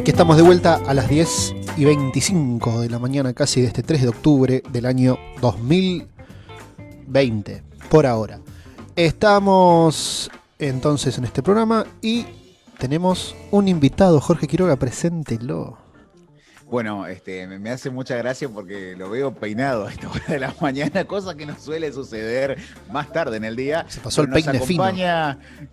Aquí estamos de vuelta a las 10:25 de la mañana, casi de este 3 de octubre del año 2020, por ahora. Estamos entonces en este programa y tenemos un invitado. Jorge Quiroga, preséntelo. Bueno, me hace mucha gracia porque lo veo peinado a esta hora de la mañana, cosa que no suele suceder más tarde en el día. Se pasó el peine fino.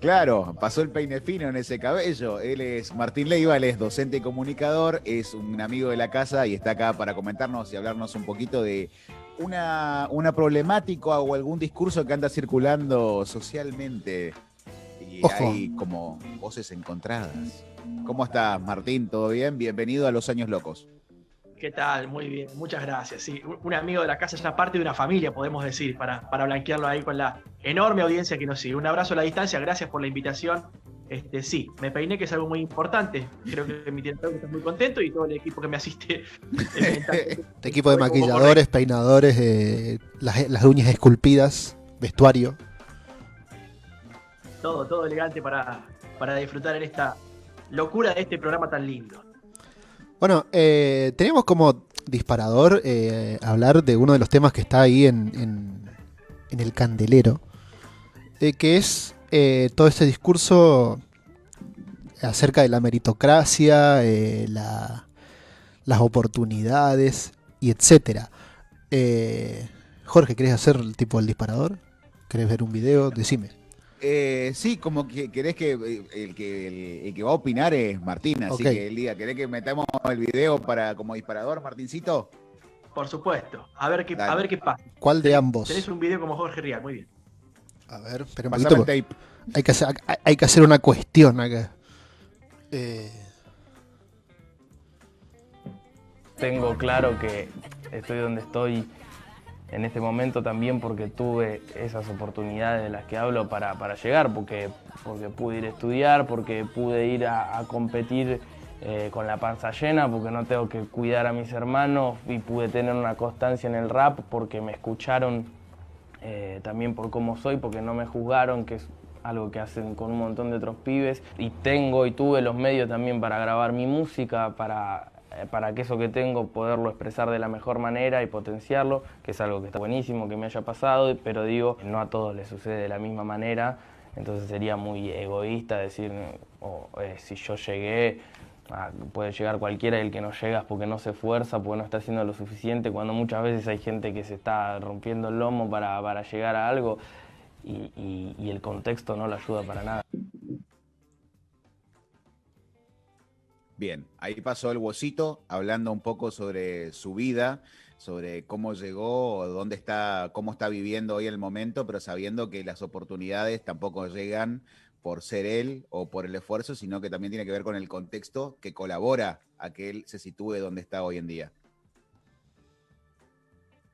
Claro, pasó el peine fino en ese cabello. Él es Martín Leiva, él es docente y comunicador, es un amigo de la casa y está acá para comentarnos y hablarnos un poquito de una problemática o algún discurso que anda circulando socialmente. Y Ojo. hay como voces encontradas. ¿Cómo estás, Martín? ¿Todo bien? Bienvenido a Los Años Locos. ¿Qué tal? Muy bien, muchas gracias. Sí, un amigo de la casa, ya parte de una familia, podemos decir, para blanquearlo ahí con la enorme audiencia que nos sigue. Un abrazo a la distancia, gracias por la invitación. Sí, me peiné, que es algo muy importante. Creo que mi terapeuta está muy contento y todo el equipo que me asiste. Este equipo de maquilladores, peinadores, las uñas esculpidas, vestuario. Todo elegante para disfrutar en esta locura de este programa tan lindo. Bueno, tenemos como disparador hablar de uno de los temas que está ahí en el candelero, que es todo este discurso acerca de la meritocracia, las oportunidades y etcétera. Jorge, ¿querés hacer el disparador? ¿Querés ver un video? Decime. Sí, como que querés que el que va a opinar es Martín, así Okay. que él diga, ¿querés que metamos el video como disparador, Martincito? Por supuesto. A ver qué pasa. ¿Cuál de ambos? Tenés un video como Jorge Rial, muy bien. A ver, espera un Pasame poquito. el tape. Hay que hacer una cuestión acá. Tengo claro que estoy donde estoy en este momento también porque tuve esas oportunidades de las que hablo para llegar, porque pude ir a estudiar, porque pude ir a competir con la panza llena, porque no tengo que cuidar a mis hermanos, y pude tener una constancia en el rap porque me escucharon también por cómo soy, porque no me juzgaron, que es algo que hacen con un montón de otros pibes, y tuve los medios también para grabar mi música, para que eso que tengo poderlo expresar de la mejor manera y potenciarlo, que es algo que está buenísimo que me haya pasado, pero digo, no a todos les sucede de la misma manera, entonces sería muy egoísta decir, si yo llegué, puede llegar cualquiera, y el que no llega es porque no se esfuerza, porque no está haciendo lo suficiente, cuando muchas veces hay gente que se está rompiendo el lomo para llegar a algo y el contexto no lo ayuda para nada. Bien, ahí pasó el Wosito hablando un poco sobre su vida, sobre cómo llegó, dónde está, cómo está viviendo hoy el momento, pero sabiendo que las oportunidades tampoco llegan por ser él o por el esfuerzo, sino que también tiene que ver con el contexto que colabora a que él se sitúe donde está hoy en día.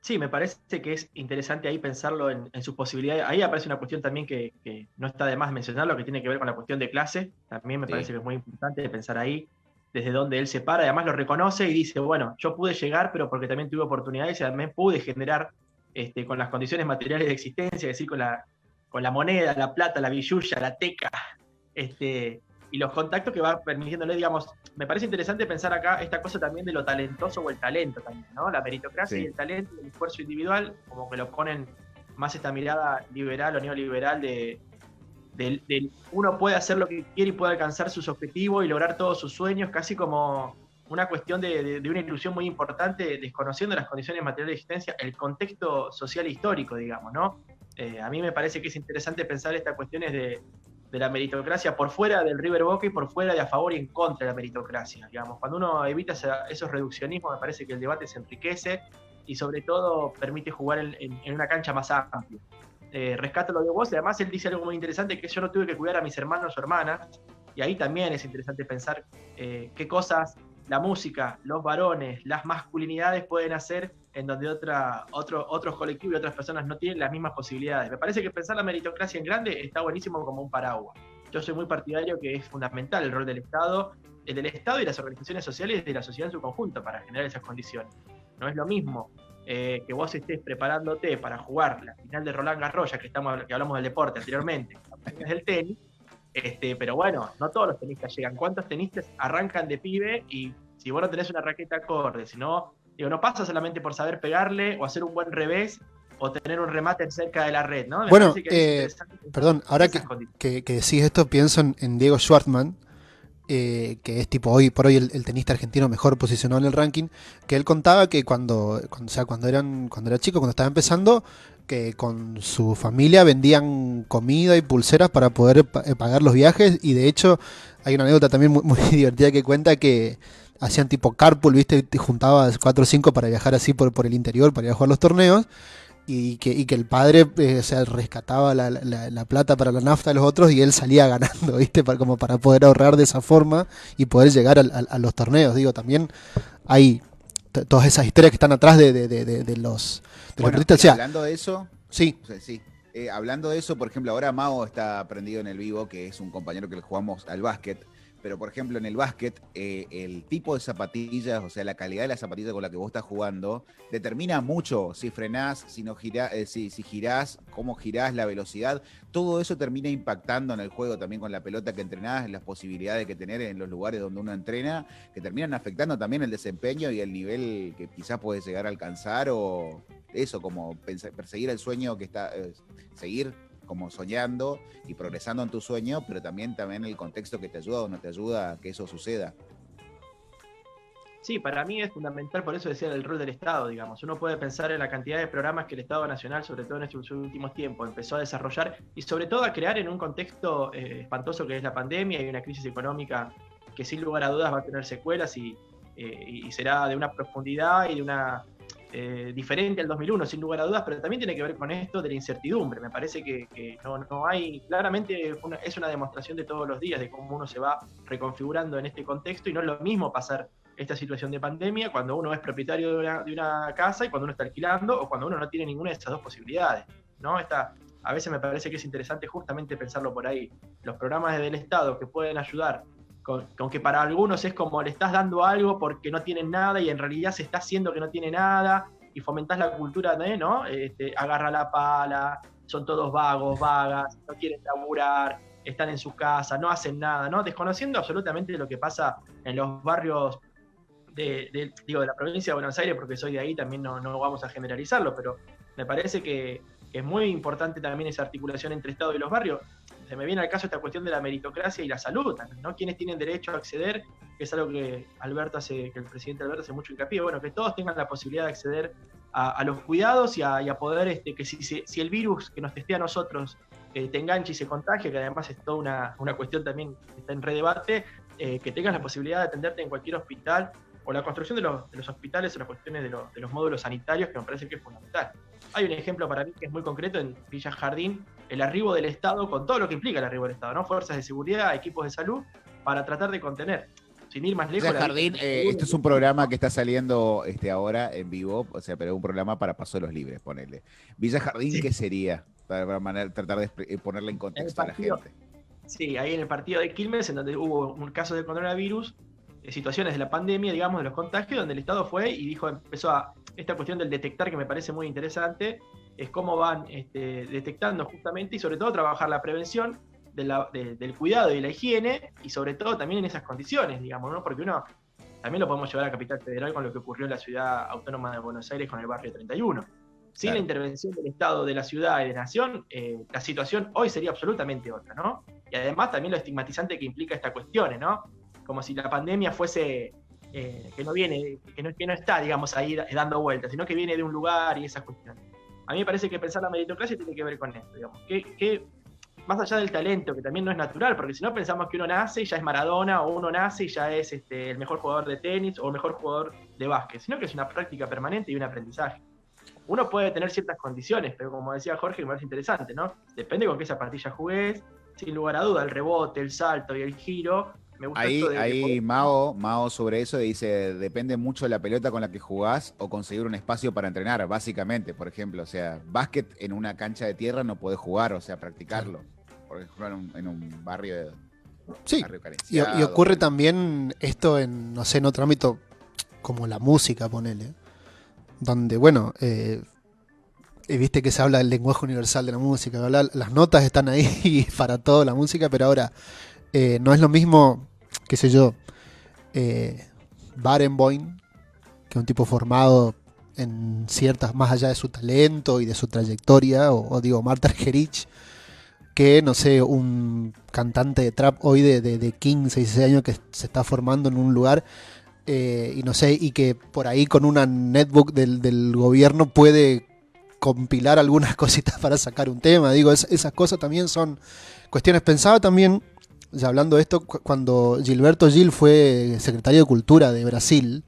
Sí, me parece que es interesante ahí pensarlo en sus posibilidades. Ahí aparece una cuestión también que no está de más mencionarlo, que tiene que ver con la cuestión de clase. También me parece que es muy importante pensar ahí desde donde él se para. Además lo reconoce y dice, bueno, yo pude llegar, pero porque también tuve oportunidades y también pude generar con las condiciones materiales de existencia, es decir, con la moneda, la plata, la billulla, la teca, y los contactos que va permitiéndole, digamos. Me parece interesante pensar acá esta cosa también de lo talentoso o el talento también, ¿no? La meritocracia y el talento, el esfuerzo individual, como que lo ponen más esta mirada liberal o neoliberal de uno puede hacer lo que quiere y puede alcanzar sus objetivos y lograr todos sus sueños, casi como una cuestión de una ilusión muy importante, desconociendo las condiciones materiales de existencia, el contexto social e histórico, digamos, ¿no? A mí me parece que es interesante pensar estas cuestiones de la meritocracia por fuera del River Boca y por fuera de a favor y en contra de la meritocracia, digamos. Cuando uno evita esos reduccionismos, me parece que el debate se enriquece y sobre todo permite jugar en una cancha más amplia. Rescato lo de vos, y además él dice algo muy interesante, que yo no tuve que cuidar a mis hermanos o hermanas, y ahí también es interesante pensar qué cosas la música, los varones, las masculinidades pueden hacer en donde otros colectivos y otras personas no tienen las mismas posibilidades. Me parece que pensar la meritocracia en grande está buenísimo como un paraguas. Yo soy muy partidario que es fundamental el rol del Estado, el del Estado y las organizaciones sociales de la sociedad en su conjunto para generar esas condiciones. No es lo mismo que vos estés preparándote para jugar la final de Roland Garros, ya que hablamos del deporte anteriormente, del tenis, Pero bueno, no todos los tenistas llegan. ¿Cuántos tenistas arrancan de pibe y si vos no tenés una raqueta acorde, si no, digo, no pasa solamente por saber pegarle o hacer un buen revés o tener un remate cerca de la red, ¿no? Me Bueno, parece que es interesante perdón, ahora esas condiciones. que decís esto, pienso en Diego Schwartzman, que es tipo hoy por hoy el tenista argentino mejor posicionado en el ranking, que él contaba que cuando era chico, cuando estaba empezando, que con su familia vendían comida y pulseras para poder pagar los viajes, y de hecho hay una anécdota también muy, muy divertida que cuenta que hacían tipo carpool, ¿viste? Te juntabas 4 o 5 para viajar así por el interior, para ir a jugar los torneos, y que el padre o sea, rescataba la plata para la nafta de los otros y él salía ganando, ¿viste? Como para poder ahorrar de esa forma y poder llegar a los torneos. Digo, también hay todas esas historias que están atrás de los deportistas. O sea, hablando de eso, sí. o sea, sí. Hablando de eso, por ejemplo, ahora Mao está prendido en el vivo, que es un compañero que le jugamos al básquet. Pero, por ejemplo, en el básquet, el tipo de zapatillas, o sea, la calidad de la zapatilla con la que vos estás jugando, determina mucho si frenás, si no girás, si girás, cómo girás, la velocidad. Todo eso termina impactando en el juego también con la pelota que entrenás, en las posibilidades que tenés en los lugares donde uno entrena, que terminan afectando también el desempeño y el nivel que quizás puedes llegar a alcanzar, o eso, como perseguir el sueño que está, seguir como soñando y progresando en tu sueño, pero también el contexto que te ayuda o no te ayuda a que eso suceda. Sí, para mí es fundamental, por eso decía el rol del Estado, digamos. Uno puede pensar en la cantidad de programas que el Estado Nacional, sobre todo en estos últimos tiempos, empezó a desarrollar y sobre todo a crear en un contexto espantoso que es la pandemia y una crisis económica que sin lugar a dudas va a tener secuelas y será de una profundidad y de una diferente al 2001, sin lugar a dudas, pero también tiene que ver con esto de la incertidumbre. Me parece que no hay, claramente es una demostración de todos los días de cómo uno se va reconfigurando en este contexto y no es lo mismo pasar esta situación de pandemia cuando uno es propietario de una casa y cuando uno está alquilando o cuando uno no tiene ninguna de esas dos posibilidades, ¿no? A veces me parece que es interesante justamente pensarlo por ahí. Los programas del Estado que pueden ayudar con que para algunos es como le estás dando algo porque no tienen nada y en realidad se está haciendo que no tiene nada y fomentás la cultura de, ¿no? Agarra la pala, son todos vagos, vagas, no quieren laburar, están en su casa, no hacen nada, ¿no? Desconociendo absolutamente lo que pasa en los barrios de la provincia de Buenos Aires, porque soy de ahí, también no vamos a generalizarlo, pero me parece que es muy importante también esa articulación entre Estado y los barrios. Se me viene al caso esta cuestión de la meritocracia y la salud también, ¿no? ¿Quiénes tienen derecho a acceder? Que es algo que el presidente Alberto hace mucho hincapié. Bueno, que todos tengan la posibilidad de acceder a los cuidados y a poder, que si el virus que nos testea a nosotros te engancha y se contagia, que además es toda una cuestión también que está en redebate, que tengas la posibilidad de atenderte en cualquier hospital, o la construcción de los hospitales o las cuestiones de los módulos sanitarios, que me parece que es fundamental. Hay un ejemplo para mí que es muy concreto en Villa Jardín, el arribo del Estado, con todo lo que implica el arribo del Estado, ¿no? Fuerzas de seguridad, equipos de salud, para tratar de contener. Sin ir más lejos. Villa Jardín, este es un programa que está saliendo ahora en vivo, o sea, pero es un programa para Paso de los Libres, ponele. Villa Jardín, sí. ¿Qué sería? Para tratar de ponerle en contexto a la gente. Sí, ahí en el partido de Quilmes, en donde hubo un caso de coronavirus, situaciones de la pandemia, digamos, de los contagios, donde el Estado fue y empezó a esta cuestión del detectar, que me parece muy interesante, es cómo van detectando justamente y sobre todo trabajar la prevención del cuidado y la higiene y sobre todo también en esas condiciones, digamos, ¿no? Porque uno también lo podemos llevar a Capital Federal con lo que ocurrió en la ciudad autónoma de Buenos Aires con el barrio 31. Sin la intervención del Estado, de la ciudad y de la nación, la situación hoy sería absolutamente otra, ¿no? Y además también lo estigmatizante que implica estas cuestiones, ¿no? Como si la pandemia fuese que no está, digamos, ahí dando vueltas, sino que viene de un lugar y esas cuestiones. A mí me parece que pensar la meritocracia tiene que ver con esto, digamos, que más allá del talento, que también no es natural, porque si no pensamos que uno nace y ya es Maradona, o uno nace y ya es el mejor jugador de tenis o el mejor jugador de básquet, sino que es una práctica permanente y un aprendizaje. Uno puede tener ciertas condiciones, pero como decía Jorge, me parece interesante, ¿no? Depende con qué zapatilla jugués, sin lugar a duda, el rebote, el salto y el giro. Me gusta ahí Mao sobre eso dice, depende mucho de la pelota con la que jugás o conseguir un espacio para entrenar, básicamente, por ejemplo, o sea, básquet en una cancha de tierra no podés jugar, o sea, practicarlo, por ejemplo, en un barrio, sí, barrio carenciado. Y ocurre también esto en, no sé, en otro ámbito como la música, ponele, donde, bueno, viste que se habla del lenguaje universal de la música, ¿verdad? Las notas están ahí para toda la música, pero ahora no es lo mismo, qué sé yo, Barenboim, que es un tipo formado en ciertas, más allá de su talento y de su trayectoria, o digo, Marta Argerich, que, no sé, un cantante de trap hoy de 15, 16 años que se está formando en un lugar, y no sé, y que por ahí con una netbook del gobierno puede compilar algunas cositas para sacar un tema. Digo, esas cosas también son cuestiones. Pensaba también, ya hablando de esto, cuando Gilberto Gil fue secretario de Cultura de Brasil.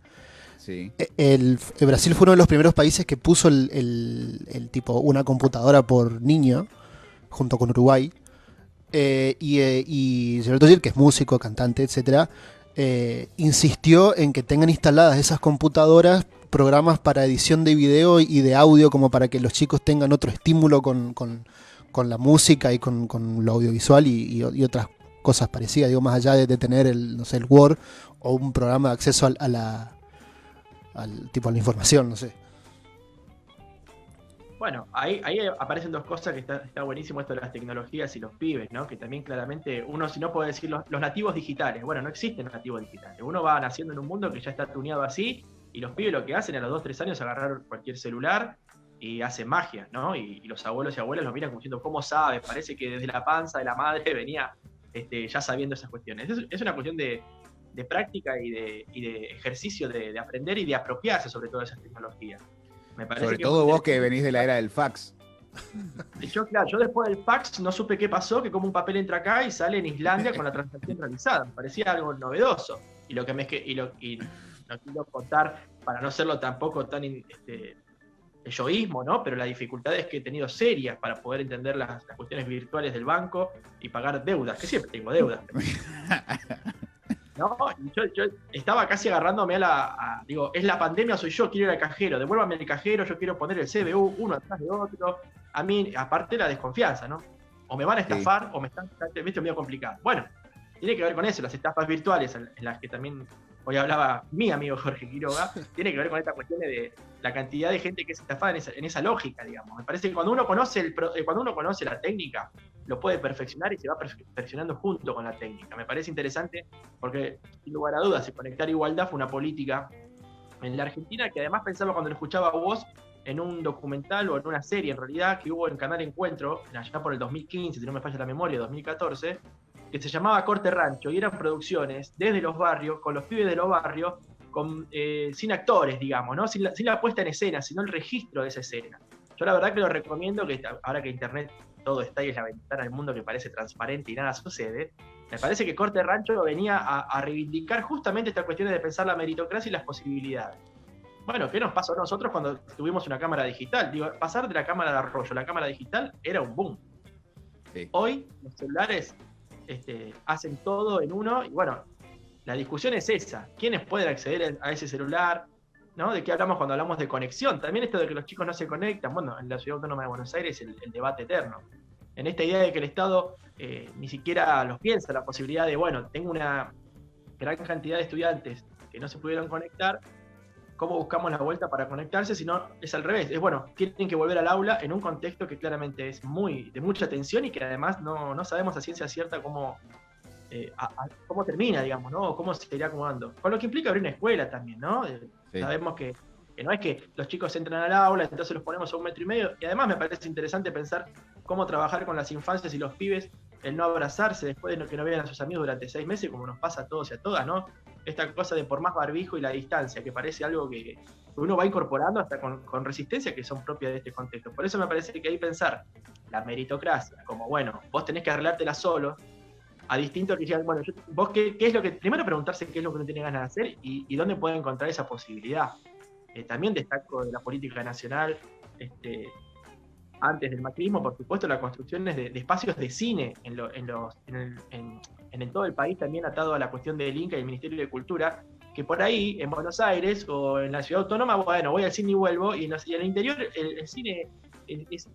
Sí. El Brasil fue uno de los primeros países que puso el tipo una computadora por niño, junto con Uruguay. Y Gilberto Gil, que es músico, cantante, etcétera, insistió en que tengan instaladas esas computadoras programas para edición de video y de audio, como para que los chicos tengan otro estímulo con la música y con lo audiovisual y otras cosas parecidas, digo, más allá de tener el Word o un programa de acceso a la información, no sé. Bueno, ahí aparecen dos cosas que está buenísimo esto de las tecnologías y los pibes, ¿no? Que también claramente uno, si no puede decir los nativos digitales, bueno, no existen los nativos digitales. Uno va naciendo en un mundo que ya está tuneado así, y los pibes lo que hacen a los 2, 3 años es agarrar cualquier celular y hacen magia, ¿no? Y los abuelos y abuelas los miran como diciendo, ¿cómo sabes? Parece que desde la panza de la madre venía ya sabiendo esas cuestiones. Es una cuestión de práctica y de ejercicio de aprender y de apropiarse sobre todo de esas tecnologías. Me parece sobre que todo vos que venís de la era del fax. Yo después del fax no supe qué pasó, que como un papel entra acá y sale en Islandia con la transacción realizada. Me parecía algo novedoso. Y lo que no quiero contar para no serlo tampoco tan yoísmo, ¿no? Pero las dificultades que he tenido serias para poder entender las cuestiones virtuales del banco y pagar deudas, que siempre tengo deudas. ¿No? Y yo estaba casi agarrándome digo, es la pandemia, soy yo, quiero ir al cajero, devuélvame el cajero, yo quiero poner el CBU uno atrás de otro. A mí, aparte la desconfianza, ¿no? O me van a estafar, o me están, viste, medio complicado. Bueno, tiene que ver con eso, las estafas virtuales, en las que también hoy hablaba mi amigo Jorge Quiroga, tiene que ver con esta cuestión de la cantidad de gente que es estafada en esa lógica, digamos. Me parece que cuando uno conoce la técnica, lo puede perfeccionar y se va perfeccionando junto con la técnica. Me parece interesante porque, sin lugar a dudas, conectar igualdad fue una política en la Argentina que además pensaba cuando lo escuchaba a vos en un documental o en una serie, en realidad, que hubo en Canal Encuentro, allá por el 2015, si no me falla la memoria, 2014, que se llamaba Corte Rancho, y eran producciones desde los barrios, con los pibes de los barrios, sin actores, digamos, ¿no? Sin la puesta en escena, sino el registro de esa escena. Yo la verdad que lo recomiendo, que ahora que Internet todo está y es la ventana del mundo que parece transparente y nada sucede, me parece que Corte Rancho venía a reivindicar justamente estas cuestiones de pensar la meritocracia y las posibilidades. Bueno, ¿qué nos pasó a nosotros cuando tuvimos una cámara digital? Digo, pasar de la cámara de arroyo a la cámara digital era un boom. Sí. Hoy los celulares hacen todo en uno y bueno, la discusión es esa. ¿Quiénes pueden acceder a ese celular? ¿No? ¿De qué hablamos cuando hablamos de conexión? También esto de que los chicos no se conectan. Bueno, en la Ciudad Autónoma de Buenos Aires el debate eterno. En esta idea de que el Estado ni siquiera los piensa, la posibilidad de, bueno, tengo una gran cantidad de estudiantes que no se pudieron conectar, ¿cómo buscamos la vuelta para conectarse? Si no, es al revés. Es bueno, tienen que volver al aula en un contexto que claramente es de mucha tensión y que además no sabemos a ciencia cierta cómo termina, digamos, ¿no? O cómo se irá acomodando. Con lo que implica abrir una escuela también, ¿no? Sí. Sabemos que no es que los chicos entran al aula, entonces los ponemos a 1,5 metros. Y además me parece interesante pensar cómo trabajar con las infancias y los pibes, el no abrazarse después de que no vean a sus amigos durante 6 meses, como nos pasa a todos y a todas, ¿no? Esta cosa de por más barbijo y la distancia, que parece algo que uno va incorporando hasta con resistencia que son propias de este contexto. Por eso me parece que hay que pensar la meritocracia como, bueno, vos tenés que arreglártela solo, a distinto que digan, bueno, vos qué es lo que, primero preguntarse qué es lo que uno tiene ganas de hacer y dónde puede encontrar esa posibilidad. También destaco de la política nacional, antes del macrismo, por supuesto, la construcción de espacios de cine en todo el país, también atado a la cuestión del Inca y el Ministerio de Cultura, que por ahí, en Buenos Aires o en la Ciudad Autónoma, bueno, voy al cine y vuelvo, y en el interior el cine es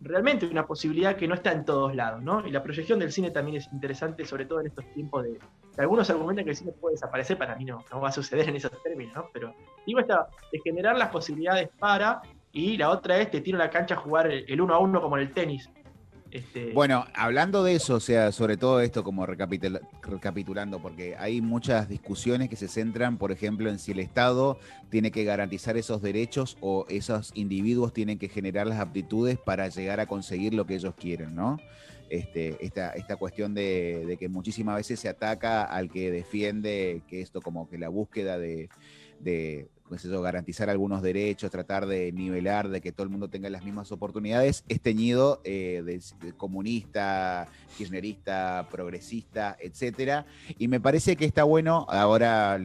realmente una posibilidad que no está en todos lados, ¿no? Y la proyección del cine también es interesante, sobre todo en estos tiempos de algunos argumentan que el cine puede desaparecer, para mí no va a suceder en esos términos, ¿no? Pero digo de generar las posibilidades para y la otra es te tiro a la cancha a jugar el 1-1 como en el tenis. Bueno, hablando de eso, o sea, sobre todo esto como recapitulando, porque hay muchas discusiones que se centran, por ejemplo, en si el Estado tiene que garantizar esos derechos o esos individuos tienen que generar las aptitudes para llegar a conseguir lo que ellos quieren, ¿no? Esta cuestión de que muchísimas veces se ataca al que defiende que esto como que la búsqueda de pues eso, garantizar algunos derechos, tratar de nivelar, de que todo el mundo tenga las mismas oportunidades, es teñido de comunista, kirchnerista, progresista, etcétera. Y me parece que está bueno, ahora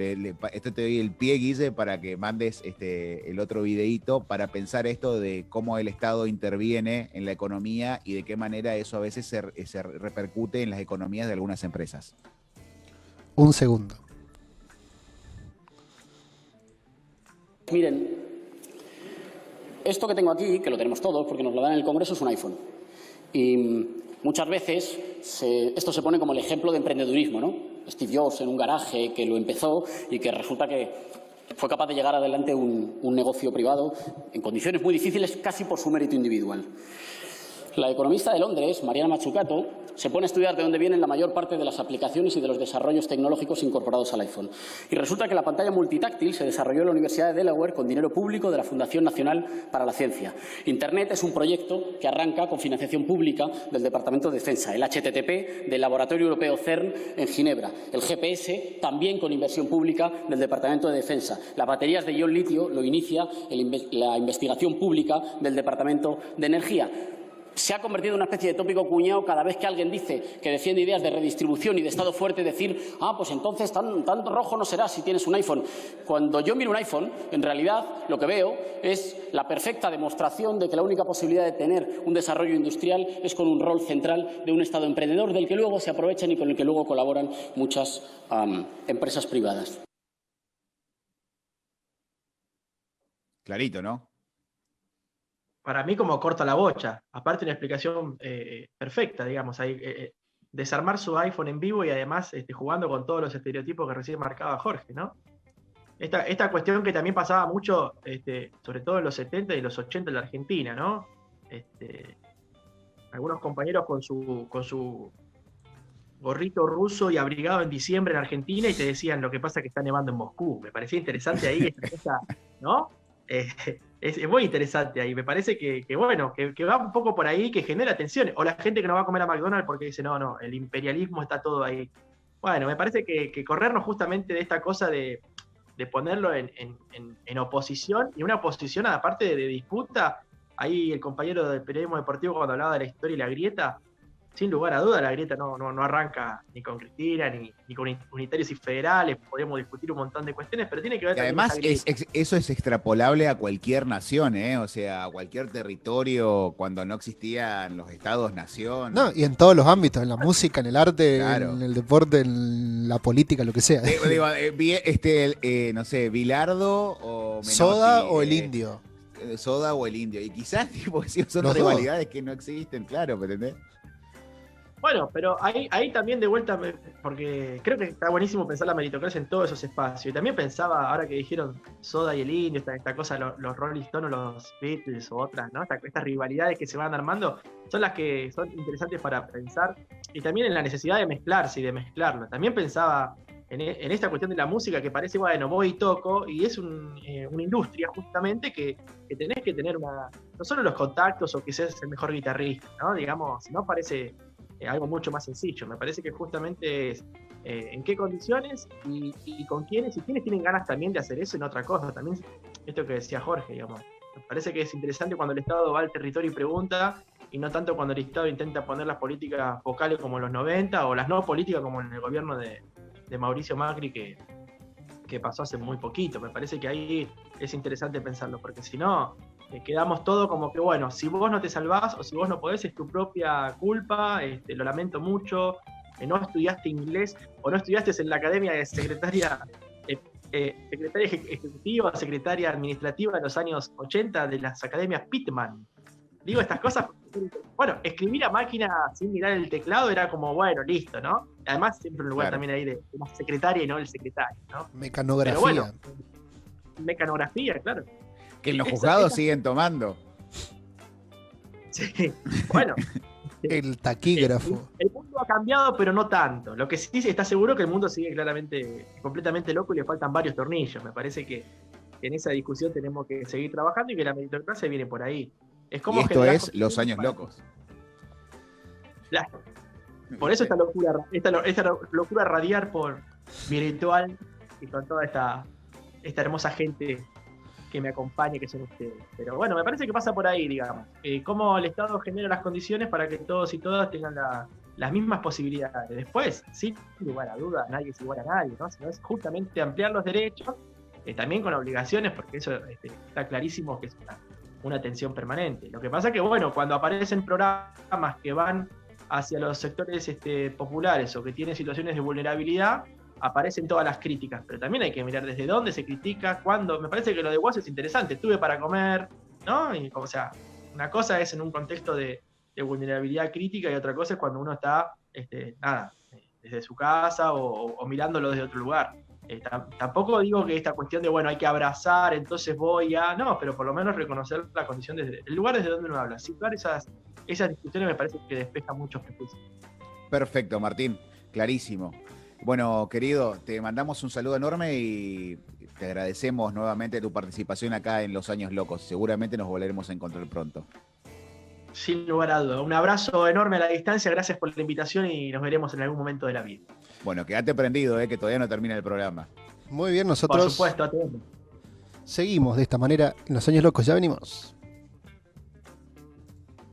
esto te doy el pie, Guille, para que mandes el otro videíto para pensar esto de cómo el Estado interviene en la economía y de qué manera eso a veces se repercute en las economías de algunas empresas. Un segundo. Miren, esto que tengo aquí, que lo tenemos todos porque nos lo dan en el Congreso, es un iPhone. Y muchas veces esto se pone como el ejemplo de emprendedurismo, ¿no? Steve Jobs en un garaje que lo empezó y que resulta que fue capaz de llegar adelante un negocio privado en condiciones muy difíciles casi por su mérito individual. La economista de Londres, Mariana Mazzucato, se pone a estudiar de dónde vienen la mayor parte de las aplicaciones y de los desarrollos tecnológicos incorporados al iPhone. Y resulta que la pantalla multitáctil se desarrolló en la Universidad de Delaware con dinero público de la Fundación Nacional para la Ciencia. Internet es un proyecto que arranca con financiación pública del Departamento de Defensa, el HTTP del Laboratorio Europeo CERN en Ginebra, el GPS también con inversión pública del Departamento de Defensa. Las baterías de ion litio lo inicia la investigación pública del Departamento de Energía. Se ha convertido en una especie de tópico cuñado cada vez que alguien dice que defiende ideas de redistribución y de Estado fuerte, decir, pues entonces tan rojo no será si tienes un iPhone. Cuando yo miro un iPhone, en realidad lo que veo es la perfecta demostración de que la única posibilidad de tener un desarrollo industrial es con un rol central de un Estado emprendedor del que luego se aprovechan y con el que luego colaboran muchas empresas privadas. Clarito, ¿no? Para mí como corta la bocha. Aparte una explicación perfecta, digamos, ahí, desarmar su iPhone en vivo y además jugando con todos los estereotipos que recién marcaba Jorge, ¿no? Esta cuestión que también pasaba mucho, sobre todo en los 70 y los 80 en la Argentina, ¿no? Algunos compañeros con su gorrito ruso y abrigado en diciembre en Argentina y te decían lo que pasa es que está nevando en Moscú. Me parecía interesante ahí esta cosa, ¿no? Es muy interesante ahí. Me parece que va un poco por ahí, que genera tensiones. O la gente que no va a comer a McDonald's porque dice, no, el imperialismo está todo ahí. Bueno, me parece que corrernos justamente de esta cosa de ponerlo en oposición, y una oposición aparte de disputa. Ahí el compañero del periodismo deportivo cuando hablaba de la historia y la grieta, sin lugar a duda la grieta no arranca ni con Cristina, ni con unitarios y federales. Podemos discutir un montón de cuestiones, pero tiene que ver y además eso es extrapolable a cualquier nación, o sea, a cualquier territorio cuando no existían los estados-nación. No, y en todos los ámbitos, en la música, en el arte, claro, en el deporte, en la política, lo que sea. No sé, Bilardo o Menotti, Soda o el Indio. Soda o el Indio. Y quizás son Los rivalidades que no existen, claro, ¿me entendés? Bueno, pero ahí también de vuelta, porque creo que está buenísimo pensar la meritocracia en todos esos espacios. Y también pensaba, ahora que dijeron Soda y el Indio, esta cosa, los Rolling Stones o los Beatles o otras, ¿no? Estas rivalidades que se van armando son las que son interesantes para pensar. Y también en la necesidad de mezclarse y de mezclarlo. También pensaba en esta cuestión de la música que parece, bueno, voy y toco, y es una industria justamente que tenés que tener no solo los contactos o que seas el mejor guitarrista, ¿no? Digamos, no parece algo mucho más sencillo. Me parece que justamente es en qué condiciones y con quiénes, y quiénes tienen ganas también de hacer eso en otra cosa. También esto que decía Jorge, digamos. Me parece que es interesante cuando el Estado va al territorio y pregunta, y no tanto cuando el Estado intenta poner las políticas focales como en los 90 o las no políticas como en el gobierno de Mauricio Macri que pasó hace muy poquito. Me parece que ahí es interesante pensarlo, porque si no, quedamos todo como que, bueno, si vos no te salvás o si vos no podés, es tu propia culpa, lo lamento mucho, no estudiaste inglés o no estudiaste en la academia de secretaria ejecutiva, secretaria administrativa en los años 80 de las academias Pitman. Digo estas cosas, bueno, escribir a máquina sin mirar el teclado era como, bueno, listo, ¿no? Además, siempre un lugar claro, también ahí de más secretaria y no el secretario, ¿no? Mecanografía. Pero bueno, mecanografía, claro. Que en los Esa- juzgados esa- siguen tomando. Sí, bueno. El taquígrafo. El mundo ha cambiado, pero no tanto. Lo que sí está seguro que el mundo sigue claramente, completamente loco y le faltan varios tornillos. Me parece que en esa discusión tenemos que seguir trabajando y que la meritocracia viene por ahí. Es Y como esto generar es Los condiciones Años para- Locos. Claro. Por eso esta locura radiar por virtual y con toda esta hermosa gente que me acompaña, que son ustedes. Pero bueno, me parece que pasa por ahí, digamos. Cómo el Estado genera las condiciones para que todos y todas tengan las mismas posibilidades. Después, sin lugar a dudas, nadie es igual a nadie, ¿no? Sino es justamente ampliar los derechos, también con obligaciones, porque eso está clarísimo que es una tensión permanente. Lo que pasa es que, bueno, cuando aparecen programas que van hacia los sectores populares o que tienen situaciones de vulnerabilidad, aparecen todas las críticas, pero también hay que mirar desde dónde se critica, cuándo. Me parece que lo de Woz es interesante, tuve para comer, ¿no? Y, o sea, una cosa es en un contexto de vulnerabilidad crítica y otra cosa es cuando uno está, desde su casa o mirándolo desde otro lugar. Tampoco digo que esta cuestión de, bueno, hay que abrazar, entonces voy a... No, pero por lo menos reconocer la condición desde el lugar desde donde uno habla. Situar esas discusiones me parece que despeja muchos prejuicios. Perfecto, Martín. Clarísimo. Bueno, querido, te mandamos un saludo enorme y te agradecemos nuevamente tu participación acá en Los Años Locos. Seguramente nos volveremos a encontrar pronto. Sin lugar a dudas. Un abrazo enorme a la distancia, gracias por la invitación y nos veremos en algún momento de la vida. Bueno, quédate prendido, que todavía no termina el programa. Muy bien, nosotros Por supuesto, atento. seguimos de esta manera en Los Años Locos. Ya venimos.